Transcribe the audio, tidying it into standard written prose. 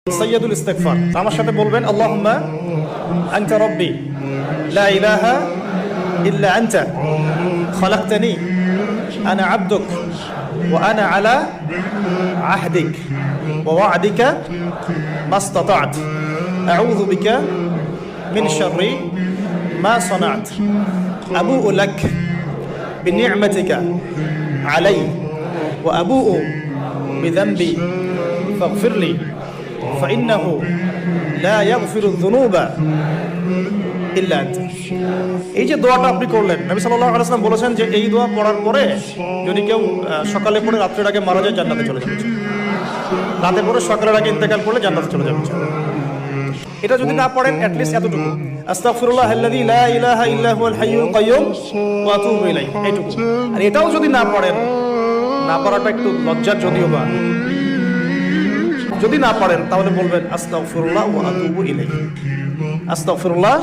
সাইয়্যিদুল ইস্তিগফার আমার সাথে বলবেন আল্লাহুম্মা আনতা রাব্বি লা ইলাহা ইল্লা আনতা খালাকতানি আনা আবদুক ওয়া আনা আলা আহদিক ওয়া ওয়া'দিকা মাসতাতা'ত আউযু বিকা মিন শাররি মা সানা'ত আবু'ু লাক বিনি'মাতিকা আলাইয়া ওয়া আবু'ু বিযানবি ফাগফিরলি فإنه لا يغفر الذنوب إلا أنت। এই যে দোয়াটা আপনি করলেন, নবী সাল্লাল্লাহু আলাইহি ওয়াসাল্লাম বলেছেন যে এই দোয়া পড়ার পরে যদি কেউ সকালে পড়ে রাতের আগে মারা যায় জান্নাতে চলে যাবে, রাতে পড়ে সকালের আগে ইন্তেকাল করলে জান্নাতে চলে যাবে। এটা যদি না পড়েন অ্যাট লিস্ট এতটুকু আস্তাগফিরুল্লাহাল্লাযী লা ইলাহা ইল্লা হুয়াল হাইয়ুল কাইয়্যুম ওয়া আতুবু ইলাইহি, এইটুকু। আর এটাও যদি না পড়েন, না পড়াটা একটু লজ্জার যদিও বা, যদি না পারেন তাহলে বলবেন আস্তাগফিরুল্লাহ ওয়া আতুবু ইলাইহি। আস্তাগফিরুল্লাহ।